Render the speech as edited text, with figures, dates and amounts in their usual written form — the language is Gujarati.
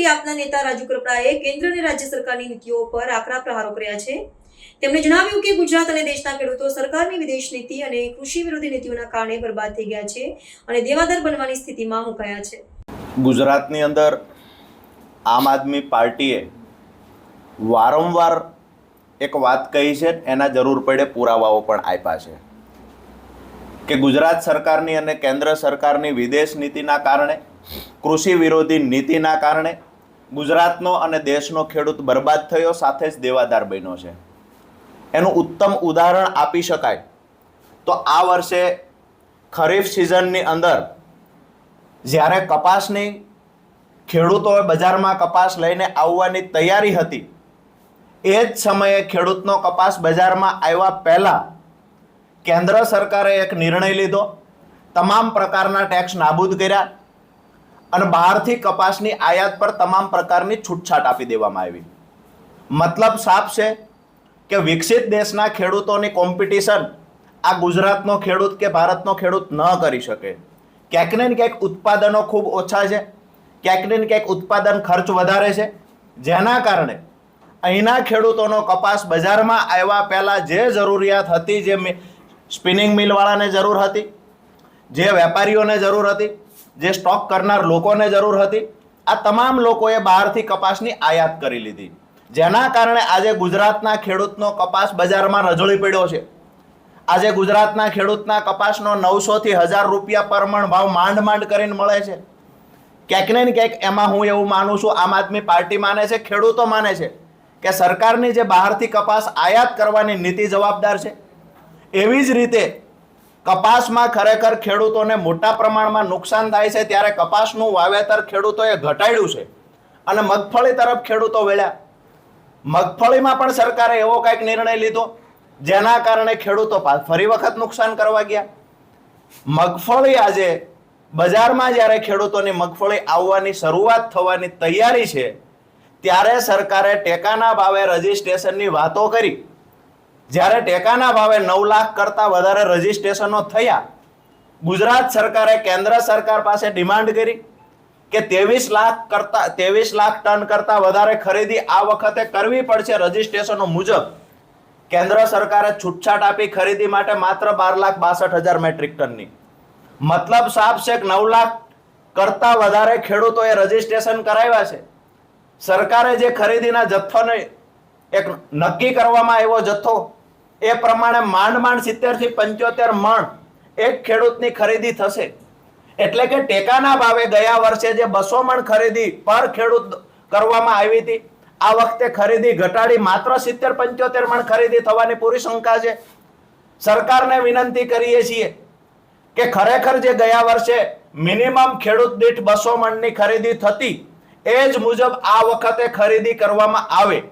પ્રતિક્રિયા આપનાર નેતા રાજુ કરપડાએ કેન્દ્ર અને રાજ્ય સરકારની નીતિઓ પર આકરા પ્રહારો કર્યા છે। તેમણે જણાવ્યું કે ગુજરાત અને દેશના ખેડૂતો સરકારની વિદેશ નીતિ અને કૃષિ વિરોધી નીતિઓના કારણે બરબાદ થઈ ગયા છે અને દેવાદાર બનવાની સ્થિતિમાં મુકાયા છે। ગુજરાતની અંદર આમ આદમી પાર્ટીએ વારંવાર એક વાત કહી છે, એના જરૂર પડે પુરાવાઓ પણ આપ્યા છે કે ગુજરાત સરકારની અને કેન્દ્ર સરકારની વિદેશ નીતિના કારણે, કૃષિ વિરોધી નીતિના કારણે ગુજરાતનો અને દેશનો ખેડૂત બરબાદ થયો, સાથે જ દેવાદાર બન્યો છે। એનું ઉત્તમ ઉદાહરણ આપી શકાય તો આ વર્ષે ખરીફ સિઝનની અંદર જ્યારે કપાસની ખેડૂતોએ બજારમાં કપાસ લઈને આવવાની તૈયારી હતી, એ જ સમયે ખેડૂતનો કપાસ બજારમાં આવ્યા પહેલાં કેન્દ્ર સરકારે એક નિર્ણય લીધો, તમામ પ્રકારના ટેક્સ નાબૂદ કર્યા અને બહારથી કપાસની આયાત પર તમામ પ્રકારની છૂટછાટ આપી દેવામાં આવી। મતલબ સાફ છે કે વિકસિત દેશના ખેડૂતોની કોમ્પિટિશન આ ગુજરાતનો ખેડૂત કે ભારતનો ખેડૂત ન કરી શકે। ક્યાંક ને ક્યાંક ઉત્પાદનો ખૂબ ઓછા છે, ક્યાંક ને ક્યાંક ઉત્પાદન ખર્ચ વધારે છે, જેના કારણે અહીંના ખેડૂતોનો કપાસ બજારમાં આવ્યા પહેલાં જે જરૂરિયાત હતી, જે સ્પિનિંગ મિલવાળાને જરૂર હતી, જે વેપારીઓને જરૂર હતી, જે સ્ટોક કરનાર લોકોને જરૂર હતી, આ તમામ લોકોએ બહારથી કપાસની આયાત કરી લીધી, જેના કારણે આજે ગુજરાતના ખેડૂતનો કપાસ બજારમાં રજળી પડ્યો છે। આજે ગુજરાતના ખેડૂતના કપાસનો 900 થી 1000 રૂપિયા પર મણ ભાવ માંડ કરીને મળે છે। ક્યાંક ને ક્યાંક એમાં હું એવું માનું છું, આમ આદમી પાર્ટી માને છે, ખેડૂતો માને છે કે સરકારની જે બહારથી કપાસ આયાત કરવાની નીતિ જવાબદાર છે। એવી જ રીતે કપાસમાં ખરેખર ખેડૂતોને મોટા પ્રમાણમાં નુકસાન થાય છે, ત્યારે કપાસનું વાવેતર ખેડૂતોએ ઘટાડ્યું છે અને મગફળી તરફ ખેડૂતો વળ્યા। મગફળીમાં પણ સરકારે એવો કંઈક નિર્ણય લીધો જેના કારણે ખેડૂતો ફરી વખત નુકસાન કરવા ગયા। મગફળી આજે બજારમાં જ્યારે ખેડૂતોની મગફળી આવવાની શરૂઆત થવાની તૈયારી છે, ત્યારે સરકારે ટેકાના ભાવે રજીસ્ટ્રેશનની વાતો કરી। જ્યારે ટેકાના ભાવે 9 લાખ કરતાં વધારે રજીસ્ટ્રેશનો થયા, ગુજરાત સરકારે કેન્દ્ર સરકાર પાસે ડિમાન્ડ કરી કે 23 લાખ ટન કરતાં વધારે ખરીદી આ વખતે કરવી પડશે રજીસ્ટ્રેશનો મુજબ। કેન્દ્ર સરકારે છૂટછાટ આપી ખરીદી માટે માત્ર 12,62,000 મેટ્રિક ટનની। મતલબ સાફ છે કે 9 લાખ કરતાં વધારે ખેડૂતોએ રજીસ્ટ્રેશન કરાવ્યા છે। સરકારે જે ખરીદીના જથ્થોને એક નક્કી કરવામાં આવ્યો જથ્થો, એ પ્રમાણે માંડ 70 થી 75 મણ એક ખેડૂતની ખરીદી થશે। એટલે કે ટેકાના ભાવે ગયા વર્ષે જે 200 મણ ખરીદી પર ખેડૂત કરવામાં આવી હતી, આ વખતે ખરીદી ઘટાડી માત્ર 70-75 મણ ખરીદી થવાની પૂરી શંકા છે। સરકારને વિનંતી કરીએ છીએ કે ખરેખર જે ગયા વર્ષે મિનિમમ ખેડૂત દીઠ 200 મણની ખરીદી થતી, એ જ મુજબ આ વખતે ખરીદી કરવામાં આવે।